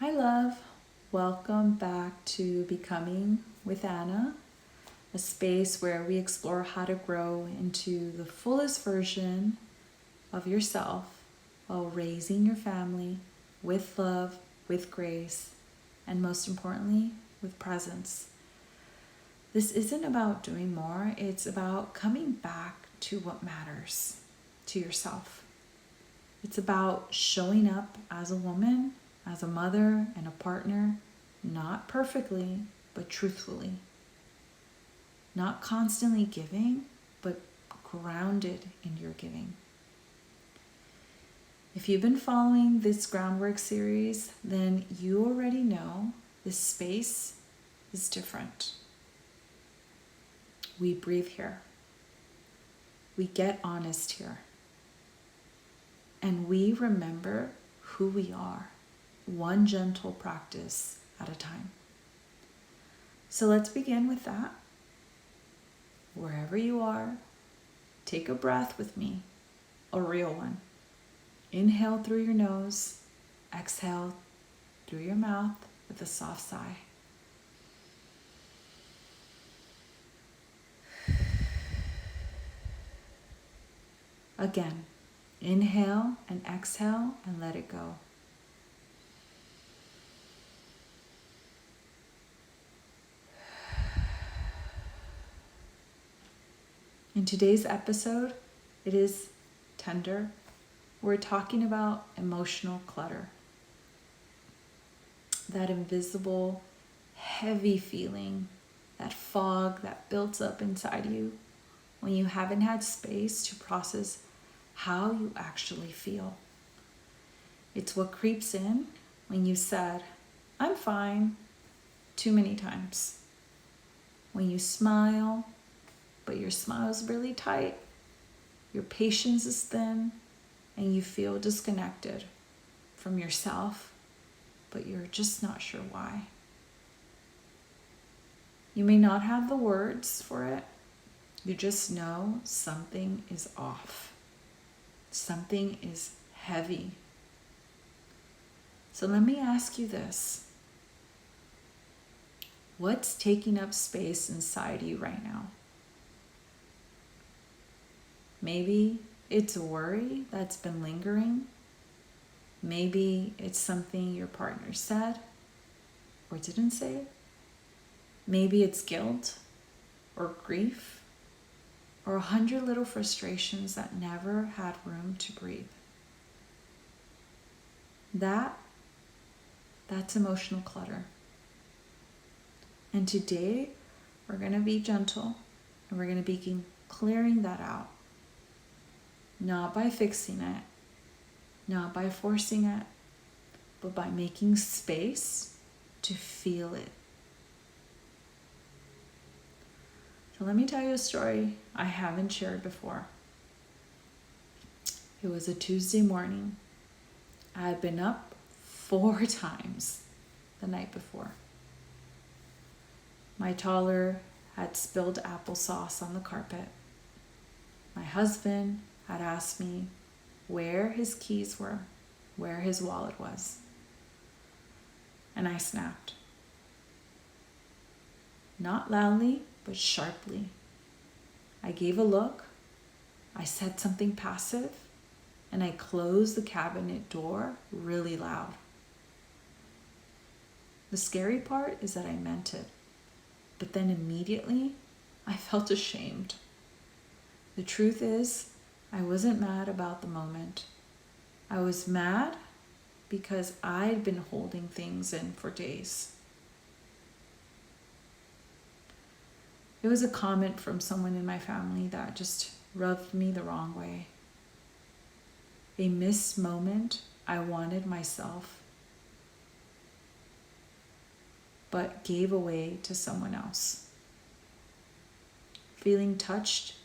Hi, love. Welcome back to Becoming with Anna, a space where we explore how to grow into the fullest version of yourself while raising your family with love, with grace, and most importantly, with presence. This isn't about doing more, it's about coming back to what matters, to yourself. It's about showing up as a woman, as a mother, and a partner, not perfectly, but truthfully. Not constantly giving, but grounded in your giving. If you've been following this Groundwork series, then you already know this space is different. We breathe here. We get honest here. And we remember who we are, one gentle practice at a time. So let's begin with that. Wherever you are, take a breath with me, a real one. Inhale through your nose, exhale through your mouth with a soft sigh. Again, inhale and exhale and let it go. In today's episode, it is tender. We're talking about emotional clutter. That invisible, heavy feeling, that fog that builds up inside you when you haven't had space to process how you actually feel. It's what creeps in when you said, "I'm fine," too many times. When you smile, but your smile is really tight, your patience is thin, and you feel disconnected from yourself, but you're just not sure why. You may not have the words for it. You just know something is off. Something is heavy. So let me ask you this. What's taking up space inside you right now? Maybe it's a worry that's been lingering. Maybe it's something your partner said or didn't say. Maybe it's guilt or grief or 100 little frustrations that never had room to breathe. That's emotional clutter. And today we're going to be gentle and we're going to begin clearing that out. Not by fixing it, not by forcing it, but by making space to feel it. So let me tell you a story I haven't shared before. It was a Tuesday morning. I had been up 4 times the night before. My toddler had spilled applesauce on the carpet. My husband had asked me where his keys were, where his wallet was. And I snapped. Not loudly, but sharply. I gave a look, I said something passive, and I closed the cabinet door really loud. The scary part is that I meant it, but then immediately I felt ashamed. The truth is, I wasn't mad about the moment. I was mad because I'd been holding things in for days. It was a comment from someone in my family that just rubbed me the wrong way. A missed moment I wanted myself, but gave away to someone else. Feeling touched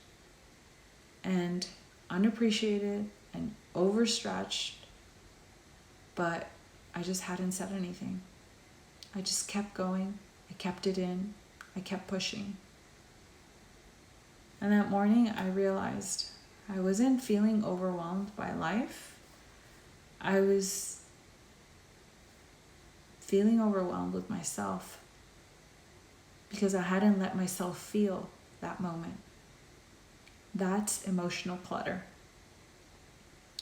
and unappreciated and overstretched, but I just hadn't said anything. I just kept going. I kept it in. I kept pushing. And that morning I realized I wasn't feeling overwhelmed by life. I was feeling overwhelmed with myself because I hadn't let myself feel that moment. That's emotional clutter.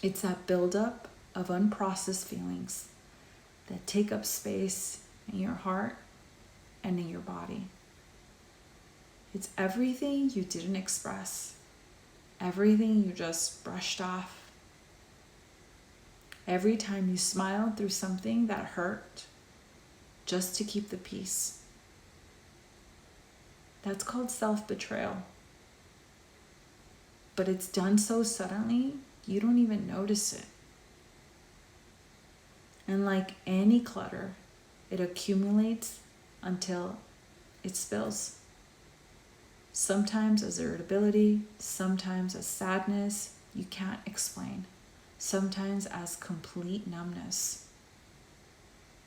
It's that buildup of unprocessed feelings that take up space in your heart and in your body. It's everything you didn't express, everything you just brushed off. Every time you smiled through something that hurt just to keep the peace. That's called self-betrayal. But it's done so suddenly, you don't even notice it. And like any clutter, it accumulates until it spills. Sometimes as irritability, sometimes as sadness you can't explain, sometimes as complete numbness.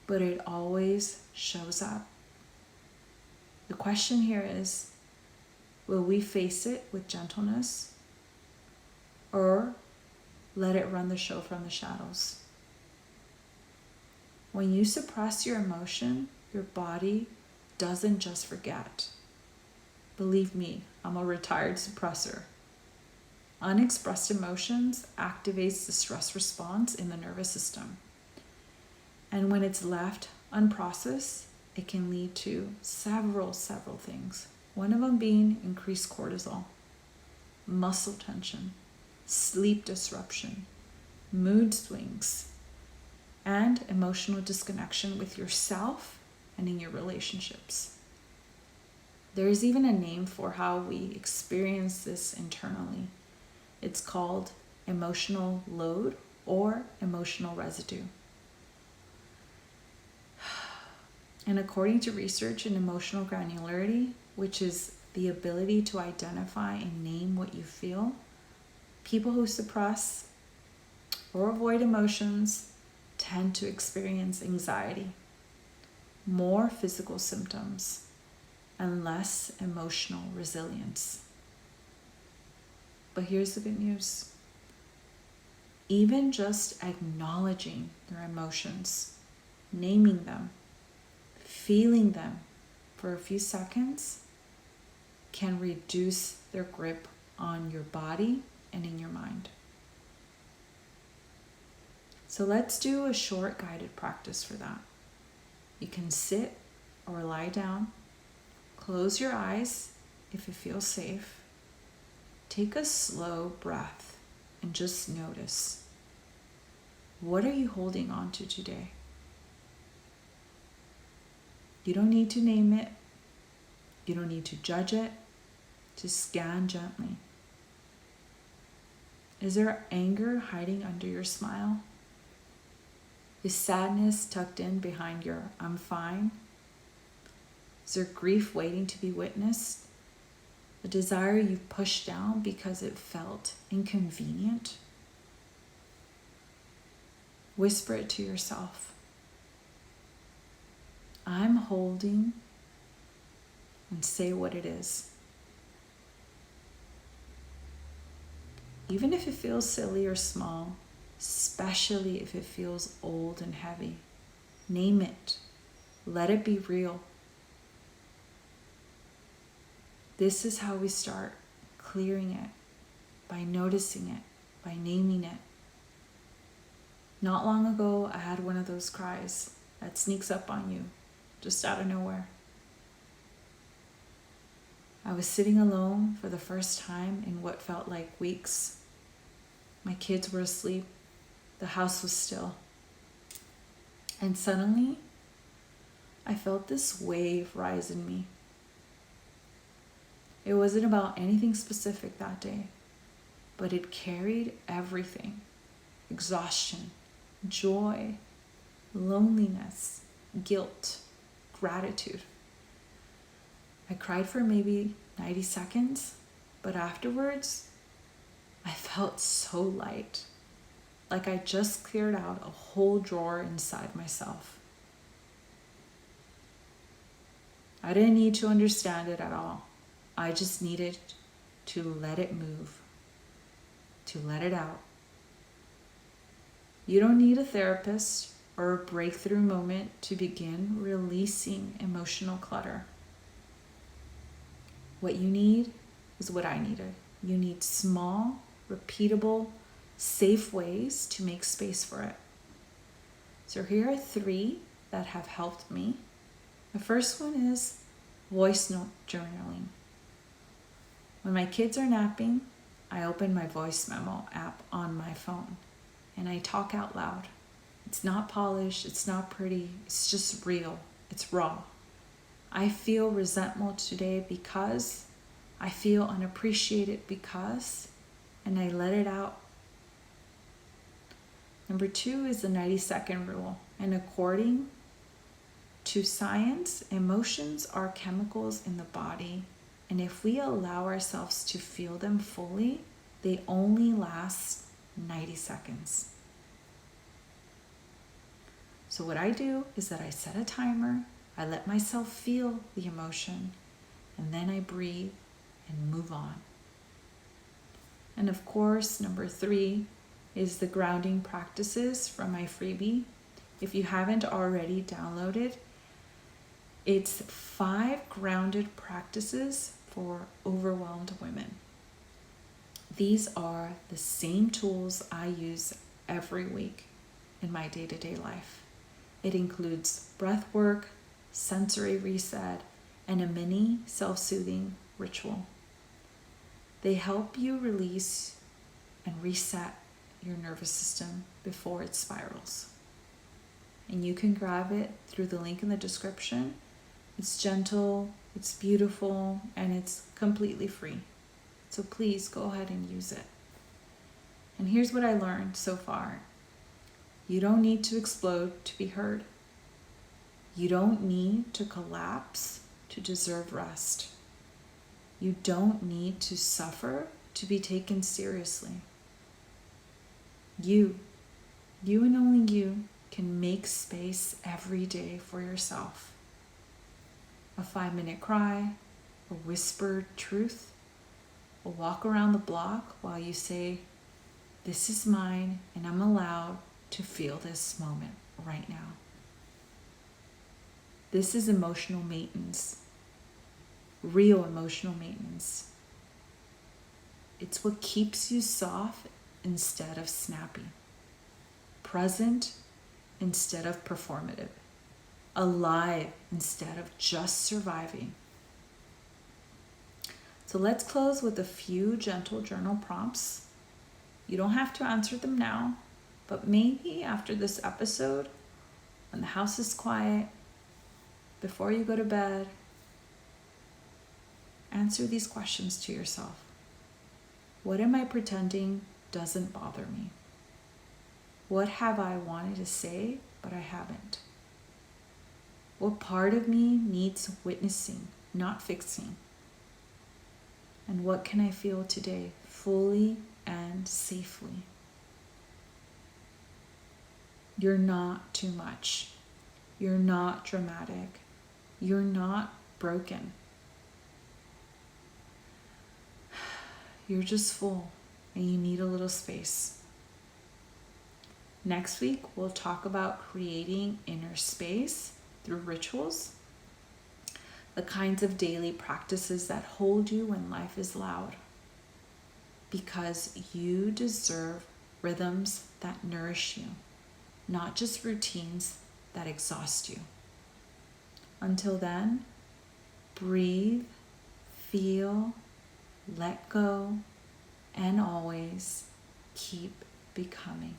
But it always shows up. The question here is, will we face it with gentleness or let it run the show from the shadows? When you suppress your emotion, your body doesn't just forget. Believe me, I'm a retired suppressor. Unexpressed emotions activates the stress response in the nervous system. And when it's left unprocessed, it can lead to several things. One of them being increased cortisol, muscle tension, sleep disruption, mood swings, and emotional disconnection with yourself and in your relationships. There is even a name for how we experience this internally. It's called emotional load or emotional residue. And according to research in emotional granularity, which is the ability to identify and name what you feel, people who suppress or avoid emotions tend to experience anxiety, more physical symptoms, and less emotional resilience. But here's the good news. Even just acknowledging your emotions, naming them, feeling them for a few seconds can reduce their grip on your body and in your mind. So let's do a short guided practice for that. You can sit or lie down, close your eyes if it feels safe. Take a slow breath and just notice. What are you holding on to today? You don't need to name it. You don't need to judge it. Just scan gently. Is there anger hiding under your smile? Is sadness tucked in behind your I'm fine? Is there grief waiting to be witnessed? A desire you pushed down because it felt inconvenient? Whisper it to yourself. I'm holding, and say what it is. Even if it feels silly or small, especially if it feels old and heavy, name it. Let it be real. This is how we start clearing it, by noticing it, by naming it. Not long ago, I had one of those cries that sneaks up on you, just out of nowhere. I was sitting alone for the first time in what felt like weeks. My kids were asleep. The house was still. And suddenly, I felt this wave rise in me. It wasn't about anything specific that day, but it carried everything. Exhaustion, joy, loneliness, guilt, gratitude. I cried for maybe 90 seconds, but afterwards, I felt so light, like I just cleared out a whole drawer inside myself. I didn't need to understand it at all. I just needed to let it move, to let it out. You don't need a therapist. or a breakthrough moment to begin releasing emotional clutter. What you need is what I needed. You need small, repeatable, safe ways to make space for it. So here are 3 that have helped me. The first one is voice note journaling. When my kids are napping, I open my voice memo app on my phone and I talk out loud. It's not polished, it's not pretty, it's just real, it's raw. I feel resentful today because, I feel unappreciated because, and I let it out. Number 2 is the 90-second rule. And according to science, emotions are chemicals in the body. And if we allow ourselves to feel them fully, they only last 90 seconds. So what I do is that I set a timer, I let myself feel the emotion, and then I breathe and move on. And of course, number 3 is the grounding practices from my freebie. If you haven't already downloaded, it's 5 grounded practices for overwhelmed women. These are the same tools I use every week in my day-to-day life. It includes breath work, sensory reset, and a mini self-soothing ritual. They help you release and reset your nervous system before it spirals. And you can grab it through the link in the description. It's gentle, it's beautiful, and it's completely free. So please go ahead and use it. And here's what I learned so far. You don't need to explode to be heard. You don't need to collapse to deserve rest. You don't need to suffer to be taken seriously. You and only you can make space every day for yourself. A 5-minute cry, a whispered truth, a walk around the block while you say, "This is mine and I'm allowed to feel this moment right now." This is emotional maintenance, real emotional maintenance. It's what keeps you soft instead of snappy, present instead of performative, alive instead of just surviving. So let's close with a few gentle journal prompts. You don't have to answer them now, but maybe after this episode, when the house is quiet, before you go to bed, answer these questions to yourself. What am I pretending doesn't bother me? What have I wanted to say, but I haven't? What part of me needs witnessing, not fixing? And what can I feel today, fully and safely? You're not too much. You're not dramatic. You're not broken. You're just full and you need a little space. Next week, we'll talk about creating inner space through rituals, the kinds of daily practices that hold you when life is loud, because you deserve rhythms that nourish you, not just routines that exhaust you. Until then, breathe, feel, let go, and always keep becoming.